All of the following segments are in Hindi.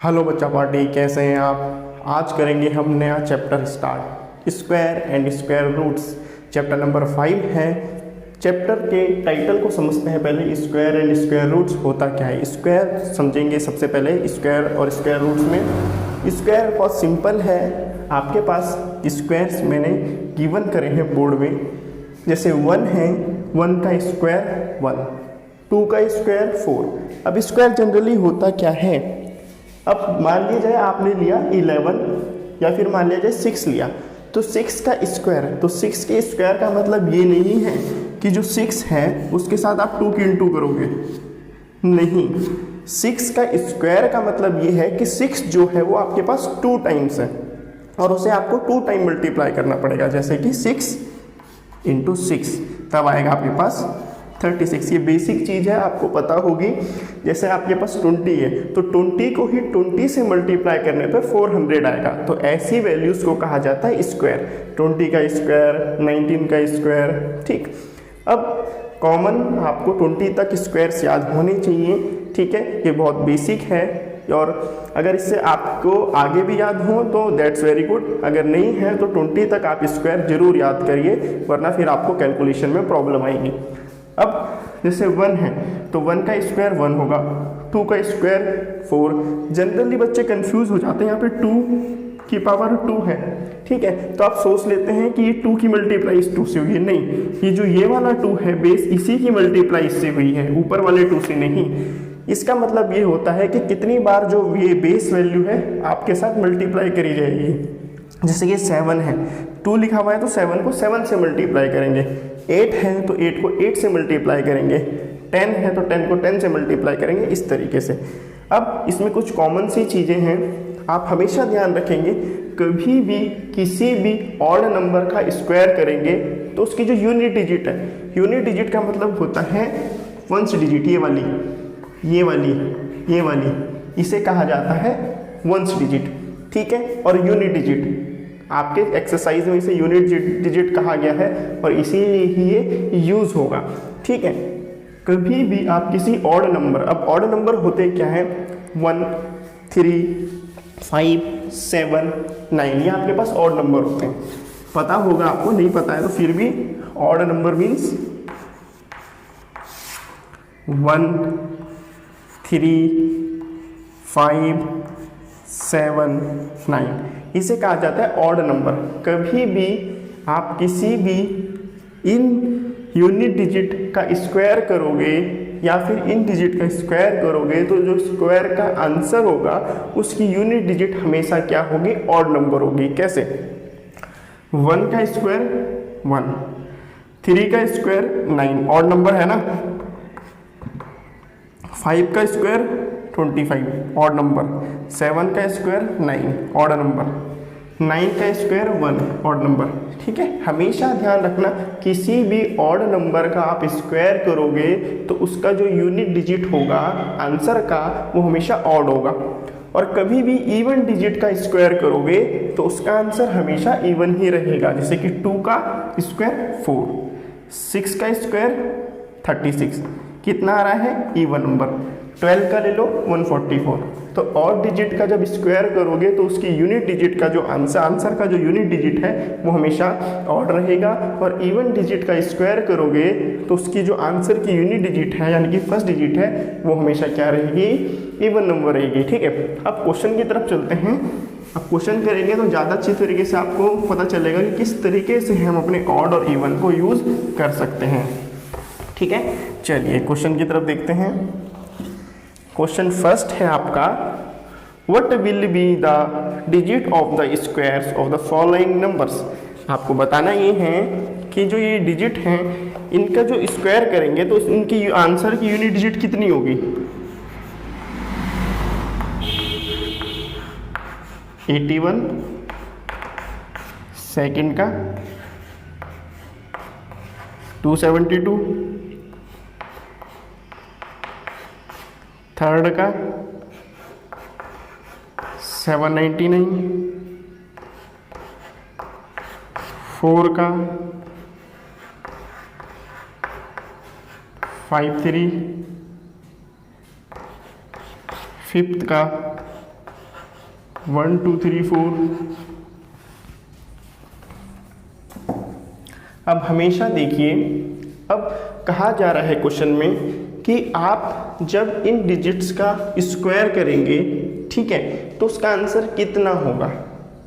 हेलो बच्चा पार्टी, कैसे हैं आप। आज करेंगे हम नया chapter start, square and square roots. Chapter number 5 है। चैप्टर के टाइटल को समझते हैं पहले। स्क्वायर एंड स्क्वायर रूट्स होता क्या है, स्क्वायर समझेंगे सबसे पहले। स्क्वायर और स्क्वायर रूट्स में स्क्वायर बहुत सिंपल है। आपके पास स्क्वायर्स मैंने गिवन करे हैं बोर्ड में। जैसे 1 है, 1 का स्क्वायर 1, 2 का स्क्वायर 4। अब स्क्वायर जनरली होता क्या है, अब मान लिया जाए आपने लिया 11 या फिर मान लिया जाए 6 लिया, तो 6 का स्क्वायर, तो 6 के स्क्वायर का मतलब ये नहीं है कि जो 6 है उसके साथ आप 2 की इंटू करोगे, नहीं। 6 का स्क्वायर का मतलब ये है कि 6 जो है वो आपके पास 2 टाइम्स है और उसे आपको 2 टाइम मल्टीप्लाई करना पड़ेगा। जैसे कि 6 इंटू 6, तब आएगा आपके पास 36। ये बेसिक चीज़ है, आपको पता होगी। जैसे आपके पास 20 है तो 20 को ही 20 से मल्टीप्लाई करने पर 400 आएगा। तो ऐसी वैल्यूज़ को कहा जाता है स्क्वायर। 20 का स्क्वायर, 19 का स्क्वायर, ठीक। अब कॉमन आपको 20 तक स्क्वायर्स याद होने चाहिए, ठीक है। ये बहुत बेसिक है और अगर इससे आपको आगे भी याद हो तो दैट्स वेरी गुड। अगर नहीं है तो 20 तक आप स्क्वायर जरूर याद करिए, वरना फिर आपको कैलकुलेशन में प्रॉब्लम आएगी। अब जैसे 1 है तो 1 का स्क्वायर 1 होगा, 2 का स्क्वायर 4। जनरली बच्चे कंफ्यूज हो जाते हैं, यहाँ पे 2 की पावर 2 है, ठीक है। तो आप सोच लेते हैं कि ये 2 की मल्टीप्लाई इस 2 से हुई है, नहीं। ये जो ये वाला 2 है बेस, इसी की मल्टीप्लाई इससे हुई है, ऊपर वाले 2 से नहीं। इसका मतलब ये होता है कि कितनी बार जो ये बेस वैल्यू है आपके साथ मल्टीप्लाई करी जाएगी। जैसे कि 7 है, 2 लिखा हुआ है तो 7 को 7 से मल्टीप्लाई करेंगे। 8 है तो 8 को 8 से मल्टीप्लाई करेंगे। 10 है तो 10 को 10 से मल्टीप्लाई करेंगे, इस तरीके से। अब इसमें कुछ कॉमन सी चीज़ें हैं, आप हमेशा ध्यान रखेंगे। कभी भी किसी भी ऑड नंबर का स्क्वायर करेंगे तो उसकी जो यूनिट डिजिट है, यूनिट डिजिट का मतलब होता है वंस डिजिट, ये वाली, ये वाली, ये वाली, इसे कहा जाता है वंस डिजिट, ठीक है। और यूनिट डिजिट आपके एक्सरसाइज में इसे यूनिट डिजिट कहा गया है और इसीलिए ही ये यूज होगा, ठीक है। कभी भी आप किसी ऑड नंबर, अब ऑड नंबर होते क्या है, 1, 3, 5, 7, 9, ये आपके पास ऑड नंबर होते हैं। पता होगा आपको, नहीं पता है तो फिर भी ऑड नंबर मीन्स 1, 3, 5, 7, 9, इसे कहा जाता है ऑड नंबर। कभी भी आप किसी भी इन यूनिट डिजिट का स्क्वायर करोगे या फिर इन डिजिट का स्क्वायर करोगे तो जो स्क्वायर का आंसर होगा उसकी यूनिट डिजिट हमेशा क्या होगी, ऑड नंबर होगी। कैसे, 1 का स्क्वायर 1, 3 का स्क्वायर 9, ऑड नंबर है ना। 5 का स्क्वायर 25, ऑड नंबर। 7 का स्क्वायर 9, ऑड नंबर। 9 का स्क्वायर 1, ऑड नंबर, ठीक है। हमेशा ध्यान रखना, किसी भी ऑड नंबर का आप स्क्वायर करोगे तो उसका जो यूनिट डिजिट होगा आंसर का, वो हमेशा ऑड होगा। और कभी भी इवन डिजिट का स्क्वायर करोगे तो उसका आंसर हमेशा इवन ही रहेगा। जैसे कि 2 का स्क्वायर 4, 6 का स्क्वायर 36, कितना आ रहा है, इवन नंबर। 12 का ले लो 144। तो ऑड डिजिट का जब स्क्वायर करोगे तो उसकी यूनिट डिजिट का जो आंसर का जो यूनिट डिजिट है वो हमेशा ऑड रहेगा। और इवन डिजिट का स्क्वायर करोगे तो उसकी जो आंसर की यूनिट डिजिट है यानी कि फर्स्ट डिजिट है वो हमेशा क्या रहेगी, इवन नंबर रहेगी, ठीक है। अब क्वेश्चन की तरफ चलते हैं। अब क्वेश्चन करेंगे तो ज़्यादा अच्छी तरीके से आपको पता चलेगा कि किस तरीके से हम अपने ऑड और इवन को यूज़ कर सकते हैं, ठीक है। चलिए क्वेश्चन की तरफ देखते हैं। क्वेश्चन फर्स्ट है आपका, what will be the digit of the squares of the following numbers. आपको बताना ये है कि जो ये डिजिट हैं इनका जो स्क्वायर करेंगे तो इनकी आंसर की यूनिट डिजिट कितनी होगी। 81, सेकंड का 272, थर्ड का 799, 4 का 53, 5th का 1 2 3 4। अब हमेशा देखिए, अब कहा जा रहा है क्वेश्चन में कि आप जब इन डिजिट्स का स्क्वायर करेंगे, ठीक है, तो उसका आंसर कितना होगा।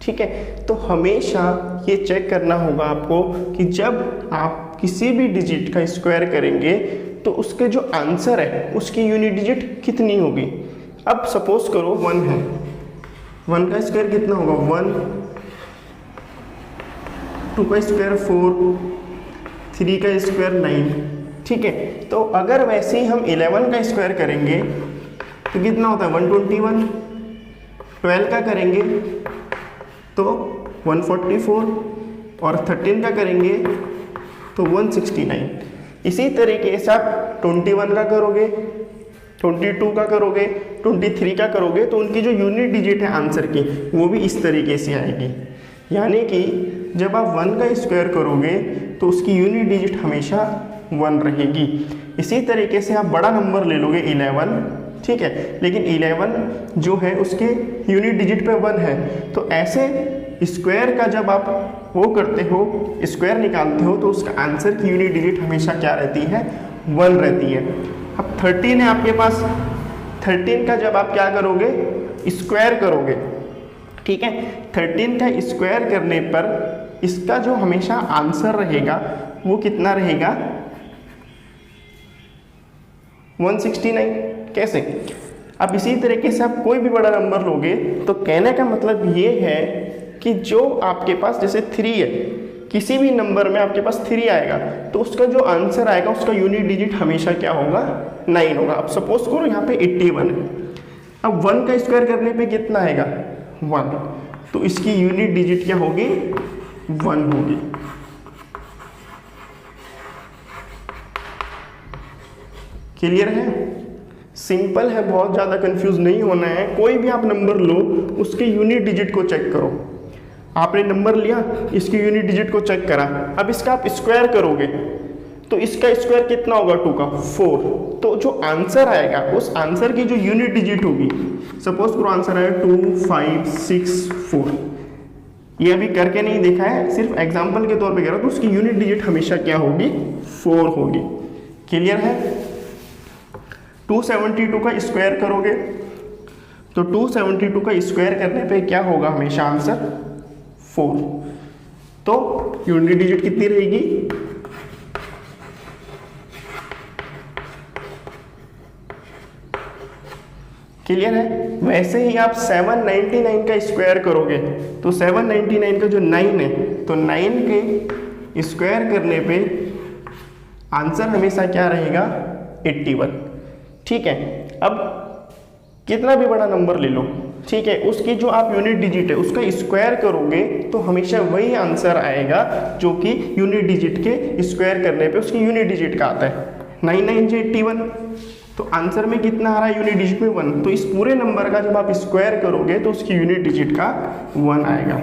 ठीक है, तो हमेशा ये चेक करना होगा आपको कि जब आप किसी भी डिजिट का स्क्वायर करेंगे तो उसके जो आंसर है उसकी यूनिट डिजिट कितनी होगी। अब सपोज करो 1 है, 1 का स्क्वायर कितना होगा 1, 2 का स्क्वायर 4, 3 का स्क्वायर 9। ठीक है, तो अगर वैसे ही हम 11 का स्क्वायर करेंगे तो कितना होता है 121, 12 का करेंगे तो 144 और 13 का करेंगे तो 169। इसी तरीके से आप 21 का करोगे, 22 का करोगे, 23 का करोगे तो उनकी जो यूनिट डिजिट है आंसर की वो भी इस तरीके से आएगी। यानी कि जब आप 1 का स्क्वायर करोगे तो उसकी यूनिट डिजिट हमेशा 1 रहेगी। इसी तरीके से आप बड़ा नंबर ले लोगे 11, ठीक है, लेकिन 11 जो है उसके यूनिट डिजिट पे 1 है, तो ऐसे स्क्वायर का जब आप वो करते हो, स्क्वायर निकालते हो, तो उसका आंसर की यूनिट डिजिट हमेशा क्या रहती है 1 रहती है। अब 13 है आपके पास, 13 का जब आप क्या करोगे स्क्वायर करोगे, ठीक है, 13 का स्क्वायर करने पर इसका जो हमेशा आंसर रहेगा वो कितना रहेगा 169। कैसे, अब इसी तरीके से आप कोई भी बड़ा नंबर लोगे तो कहने का मतलब ये है कि जो आपके पास जैसे 3 है, किसी भी नंबर में आपके पास 3 आएगा तो उसका जो आंसर आएगा उसका यूनिट डिजिट हमेशा क्या होगा 9 होगा। अब सपोज करो यहाँ पे 81 है, अब 1 का स्क्वायर करने पे कितना आएगा 1, तो इसकी यूनिट डिजिट क्या होगी 1 होगी। क्लियर है, सिंपल है, बहुत ज़्यादा कंफ्यूज नहीं होना है। कोई भी आप नंबर लो उसके यूनिट डिजिट को चेक करो। आपने नंबर लिया, इसकी यूनिट डिजिट को चेक करा, अब इसका आप स्क्वायर करोगे तो इसका स्क्वायर कितना होगा 2 का 4, तो जो आंसर आएगा उस आंसर की जो यूनिट डिजिट होगी, सपोज करो आंसर आएगा 2 5 6 4, ये अभी करके नहीं देखा है, सिर्फ एग्जाम्पल के तौर पे कह रहा हूं, तो उसकी यूनिट डिजिट हमेशा क्या होगी 4 होगी। क्लियर है, 272 का स्क्वायर करोगे तो 272 का स्क्वायर करने पे क्या होगा हमेशा आंसर 4, तो यूनिट डिजिट कितनी रहेगी क्लियर है। वैसे ही आप 799 का स्क्वायर करोगे तो 799 का जो 9 है तो 9 के स्क्वायर करने पे आंसर हमेशा क्या रहेगा 81। ठीक है, अब कितना भी बड़ा नंबर ले लो, ठीक है, उसकी जो आप यूनिट डिजिट है उसका स्क्वायर करोगे तो हमेशा वही आंसर आएगा जो कि यूनिट डिजिट के स्क्वायर करने पे उसकी यूनिट डिजिट का आता है। 99 से 81, तो आंसर में कितना आ रहा है यूनिट डिजिट में 1, तो इस पूरे नंबर का जब आप स्क्वायर करोगे तो उसकी यूनिट डिजिट का 1 आएगा।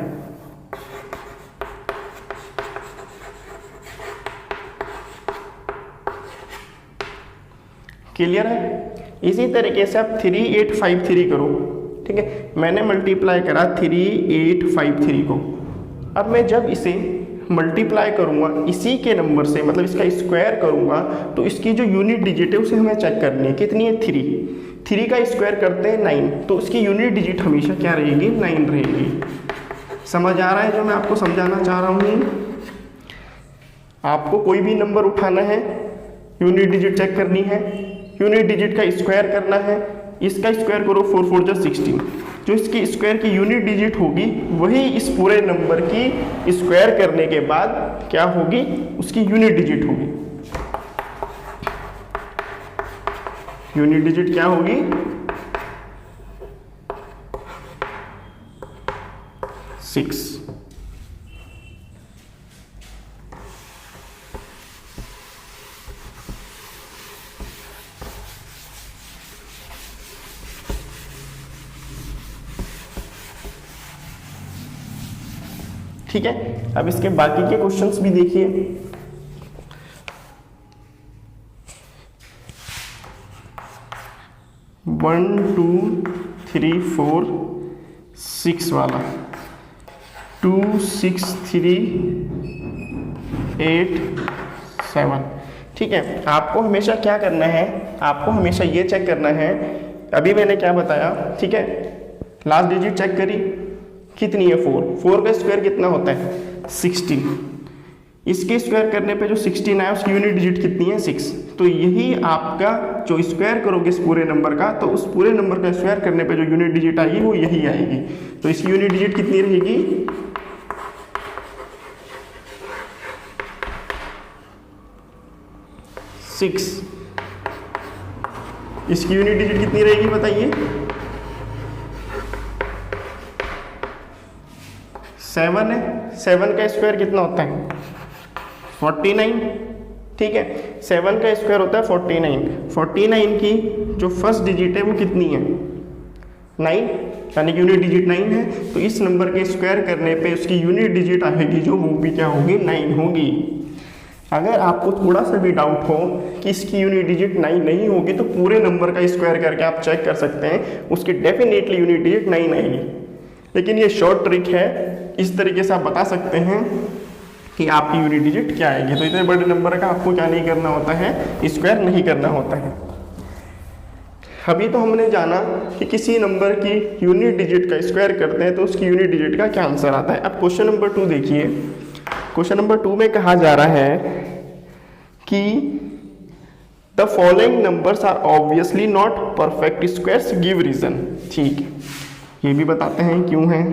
क्लियर है, इसी तरीके से आप 3853 करो, ठीक है, मैंने मल्टीप्लाई करा 3853 को, अब मैं जब इसे मल्टीप्लाई करूंगा इसी के नंबर से, मतलब इसका स्क्वायर करूंगा तो इसकी जो यूनिट डिजिट है उसे हमें चेक करनी है, कितनी है 3 का स्क्वायर करते हैं 9, तो उसकी यूनिट डिजिट हमेशा क्या रहेगी 9 रहेगी। समझ आ रहा है जो मैं आपको समझाना चाह रहा हूँ। आपको कोई भी नंबर उठाना है, यूनिट डिजिट चेक करनी है, यूनिट डिजिट का स्क्वायर करना है, इसका स्क्वायर करो 4 4 जा 16, जो इसकी स्क्वायर की यूनिट डिजिट होगी वही इस पूरे नंबर की स्क्वायर करने के बाद क्या होगी उसकी यूनिट डिजिट होगी। यूनिट डिजिट क्या होगी 6। ठीक है, अब इसके बाकी के क्वेश्चंस भी देखिए। 1 2 3 4 6 वाला 2 6 3 8 7। ठीक है, आपको हमेशा क्या करना है, आपको हमेशा ये चेक करना है, अभी मैंने क्या बताया, ठीक है, लास्ट डिजिट चेक करी कितनी है 4 का स्क्वायर कितना होता है 16, इसके स्क्वायर करने पे जो 16 आया उसकी यूनिट डिजिट कितनी है 6। तो यही आपका जो स्क्वायर करोगे इस पूरे नंबर का, तो उस पूरे नंबर का स्क्वायर करने पे जो यूनिट डिजिट आएगी वो यही आएगी। तो इसकी यूनिट डिजिट कितनी रहेगी 6। इसकी यूनिट डिजिट कितनी रहेगी बताइए 7 है। 7 का स्क्वायर कितना होता है 49। ठीक है, 7 का स्क्वायर होता है 49। 49 की जो फर्स्ट डिजिट है वो कितनी है 9, यानी कि यूनिट डिजिट 9 है। तो इस नंबर के स्क्वायर करने पे उसकी यूनिट डिजिट आएगी जो वो भी क्या होगी 9 होगी। अगर आपको थोड़ा सा भी डाउट हो कि इसकी यूनिट डिजिट 9 नहीं होगी तो पूरे नंबर का स्क्वायर करके आप चेक कर सकते हैं, उसकी डेफिनेटली यूनिट डिजिट 9 आएगी। लेकिन ये शॉर्ट ट्रिक है, इस तरीके से आप बता सकते हैं कि आपकी यूनिट डिजिट क्या आएगी। तो इतने बड़े नंबर का आपको क्या नहीं करना होता है, स्क्वायर नहीं करना होता है। अभी तो हमने जाना कि किसी नंबर की यूनिट डिजिट का स्क्वायर करते हैं तो उसकी यूनिट डिजिट का क्या आंसर आता है। अब क्वेश्चन नंबर 2 देखिए। क्वेश्चन नंबर 2 में कहा जा रहा है कि the following numbers are obviously not perfect squares, give reason. ठीक है, ये भी बताते हैं क्यों है।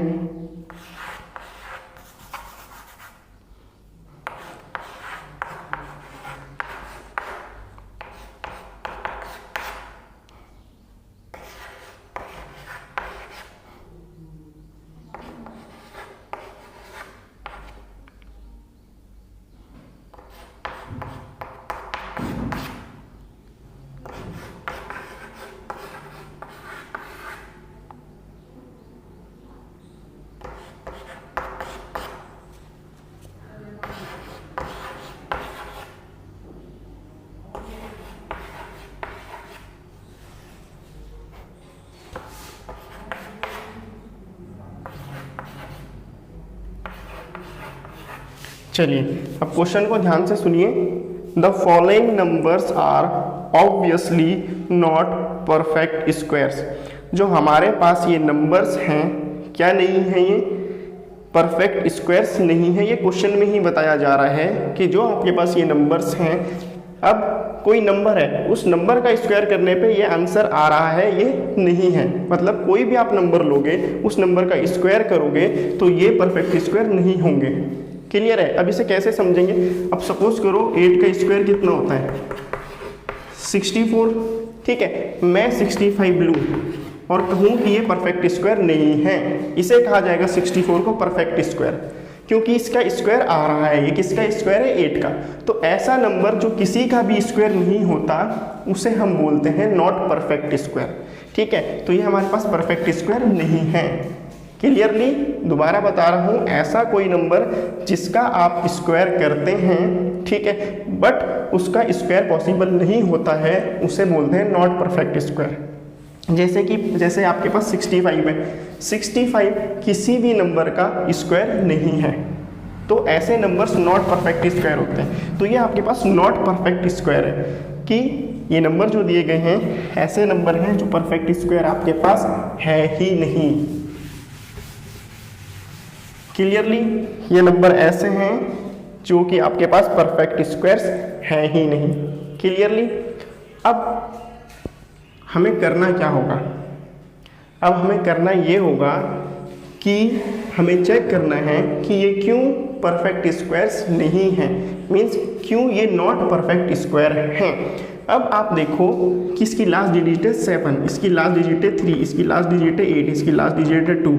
चलिए अब क्वेश्चन को ध्यान से सुनिए। The following numbers are obviously not perfect squares. जो हमारे पास ये नंबर्स हैं क्या नहीं है, ये परफेक्ट स्क्वायर्स नहीं है। ये क्वेश्चन में ही बताया जा रहा है कि जो आपके पास ये नंबर्स हैं, अब कोई नंबर है, उस नंबर का स्क्वायर करने पे ये आंसर आ रहा है, ये नहीं है। मतलब कोई भी आप नंबर लोगे, उस नंबर का स्क्वायर करोगे तो ये परफेक्ट स्क्वायर नहीं होंगे। क्लियर है? अब इसे कैसे समझेंगे। अब सपोज करो 8 का स्क्वायर कितना होता है 64। ठीक है, मैं 65 लूँ और कहूँ कि ये परफेक्ट स्क्वायर नहीं है, इसे कहा जाएगा 64 को परफेक्ट स्क्वायर, क्योंकि इसका स्क्वायर आ रहा है। ये किसका स्क्वायर है 8 का। तो ऐसा नंबर जो किसी का भी स्क्वायर नहीं होता उसे हम बोलते हैं नॉट परफेक्ट स्क्वायर। ठीक है, तो ये हमारे पास परफेक्ट स्क्वायर नहीं है। क्लियरली दोबारा बता रहा हूँ, ऐसा कोई नंबर जिसका आप स्क्वायर करते हैं, ठीक है, बट उसका स्क्वायर पॉसिबल नहीं होता है, उसे बोलते हैं नॉट परफेक्ट स्क्वायर। जैसे आपके पास 65 है, 65 किसी भी नंबर का स्क्वायर नहीं है, तो ऐसे नंबर्स नॉट परफेक्ट स्क्वायर होते हैं। तो ये आपके पास नॉट परफेक्ट स्क्वायर है कि ये नंबर जो दिए गए हैं ऐसे नंबर हैं जो परफेक्ट स्क्वायर आपके पास है ही नहीं। क्लियरली ये नंबर ऐसे हैं जो कि आपके पास परफेक्ट स्क्वायर्स हैं ही नहीं। क्लियरली अब हमें करना क्या होगा, अब हमें करना ये होगा कि हमें चेक करना है कि ये क्यों परफेक्ट स्क्वायर्स नहीं हैं, मीन्स क्यों ये नॉट परफेक्ट स्क्वायर हैं। अब आप देखो कि इसकी लास्ट डिजिट है 7, इसकी लास्ट डिजिट है 3, इसकी लास्ट डिजिट है 8, इसकी लास्ट डिजिट है 2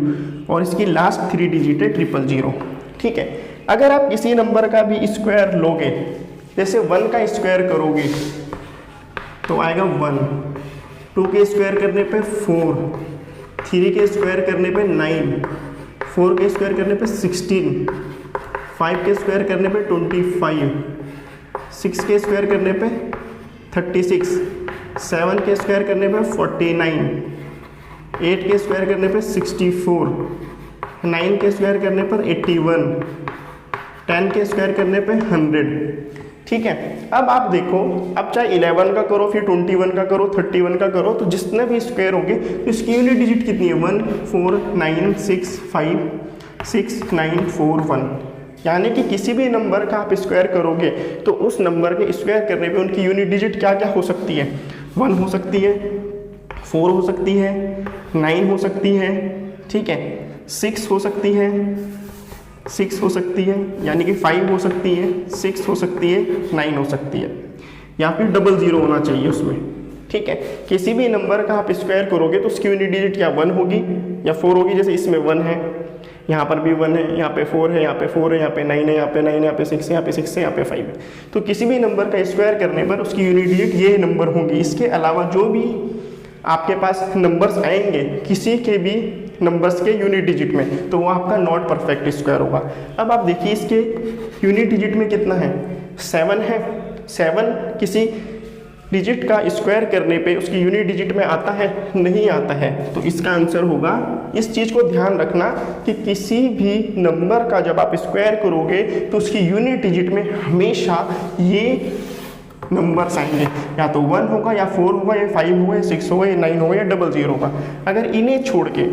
और इसकी लास्ट 3 डिजिट है 000। ठीक है, अगर आप किसी नंबर का भी स्क्वायर लोगे, जैसे 1 का स्क्वायर करोगे तो आएगा 1, 2 के स्क्वायर करने पे 4, 3 के स्क्वायर करने पे 9, 4 के स्क्वायर करने पे 16, 5 के स्क्वायर करने पे 25, 6 के स्क्वायर करने पे 36, 7 के स्क्वायर करने पे 49, 8 के स्क्वायर करने पे 64, 9 के स्क्वायर करने पर 81, 10 के स्क्वायर करने पे 100। ठीक है, अब आप देखो, अब चाहे 11 का करो, फिर 21 का करो, 31 का करो, तो जितने भी स्क्वायर होंगे तो इसकी यूनिट डिजिट कितनी है? 1 4 9 6 5 6 9 4 1। यानी कि किसी भी नंबर का आप स्क्वायर करोगे तो उस नंबर के स्क्वायर करने पे उनकी यूनिट डिजिट क्या क्या हो सकती है? 1 हो सकती है, 4 हो सकती है, 9 हो सकती है, ठीक है, 6 हो सकती है, 6 हो सकती है, यानी कि 5 हो सकती है, 6 हो सकती है, 9 हो सकती है, या फिर 00 होना चाहिए उसमें। ठीक है, किसी भी नंबर का आप स्क्वायर करोगे तो उसकी यूनिट डिजिट क्या 1 होगी या 4 होगी। जैसे इसमें 1 है, यहाँ पर भी 1 है, यहाँ पे 4 है, यहाँ पे 4 है, यहाँ पे 9 है, यहाँ पे 9 है, यहाँ पे 6 है, यहाँ पे 6 है, यहाँ पे 5 है। तो किसी भी नंबर का स्क्वायर करने पर उसकी यूनिट डिजिट ये नंबर होंगी। इसके अलावा जो भी आपके पास नंबर्स आएंगे किसी के भी नंबर्स के यूनिट डिजिट में, तो वो आपका नॉट परफेक्ट स्क्वायर होगा। अब आप देखिए इसके यूनिट डिजिट में कितना है? 7 है। 7 किसी डिजिट का स्क्वायर करने पे उसकी यूनिट डिजिट में आता है? नहीं आता है। तो इसका आंसर होगा, इस चीज़ को ध्यान रखना कि किसी भी नंबर का जब आप स्क्वायर करोगे तो उसकी यूनिट डिजिट में हमेशा ये नंबर्स आएंगे, या तो 1 होगा, या 4 होगा, या 5 होगा, या 6 होगा, या 9 होगा, या 00 होगा। अगर इन्हें छोड़ के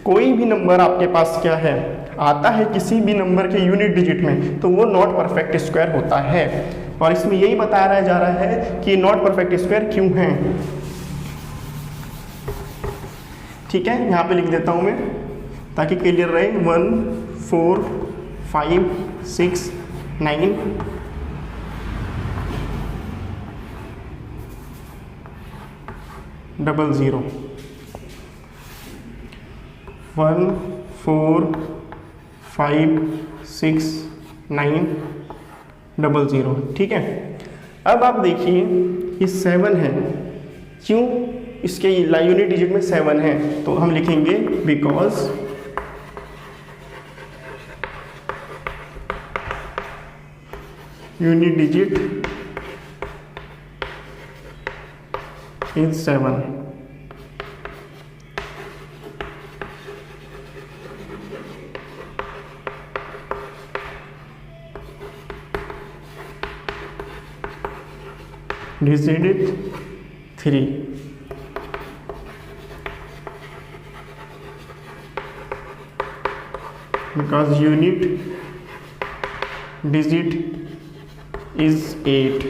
कोई भी नंबर आपके पास क्या है आता है किसी भी नंबर के यूनिट डिजिट में, तो वो नॉट परफेक्ट स्क्वायर होता है। और इसमें यही बताया जा रहा है कि नॉट परफेक्ट स्क्वायर क्यों है। ठीक है, यहाँ पे लिख देता हूँ मैं ताकि क्लियर रहे। 1 4 5 6 9 00 1 4 5 6 9 00। ठीक है, अब आप देखिए ये 7 है, क्यों इसके यूनिट डिजिट में 7 है? तो हम लिखेंगे because unit digit is 7। Digit 3। because unit digit is 8।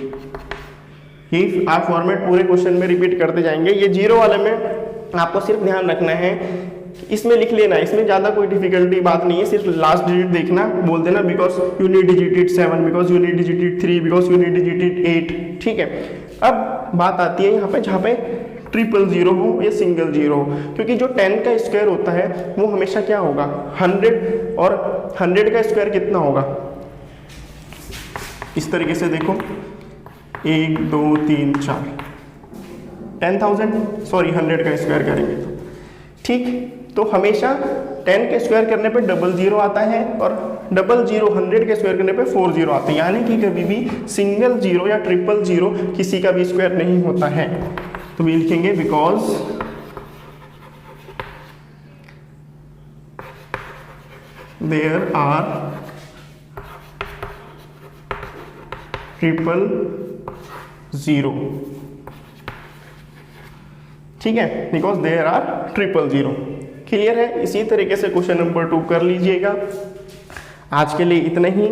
ये आप फॉर्मेट पूरे क्वेश्चन में रिपीट करते जाएंगे। ये 0 वाले में आपको सिर्फ ध्यान रखना है, इसमें लिख लेना, इसमें ज़्यादा कोई डिफिकल्टी बात नहीं है, सिर्फ लास्ट डिजिट देखना, बोल देना because unit digit it 7, because unit digit it 3, because unit digit it 8। ठीक है, अब बात आती है यहाँ पे जहाँ पे 000 हो या सिंगल 0 हो, क्योंकि जो 10 का स्क्वायर होता है वो हमेशा क्या होगा? 100, और 100 का स्क्वायर कितना होगा? इस तरीके से देखो, 1 2 3 4 10,000, सॉरी 100 का स्क्वायर करेंगे तो ठीक। तो हमेशा 10 के स्क्वायर करने पे 00 आता है, और 00 100 के स्क्वायर करने पे 40 आता है। यानी कि कभी भी सिंगल 0 या 000 किसी का भी स्क्वायर नहीं होता है। तो भी लिखेंगे बिकॉज देयर आर 000। ठीक है, बिकॉज देयर आर 000। क्लियर है? इसी तरीके से क्वेश्चन नंबर 2 कर लीजिएगा। आज के लिए इतना ही।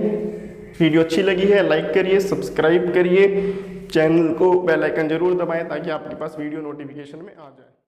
वीडियो अच्छी लगी है लाइक करिए, सब्सक्राइब करिए, चैनल को बेल आइकन जरूर दबाएं ताकि आपके पास वीडियो नोटिफिकेशन में आ जाए।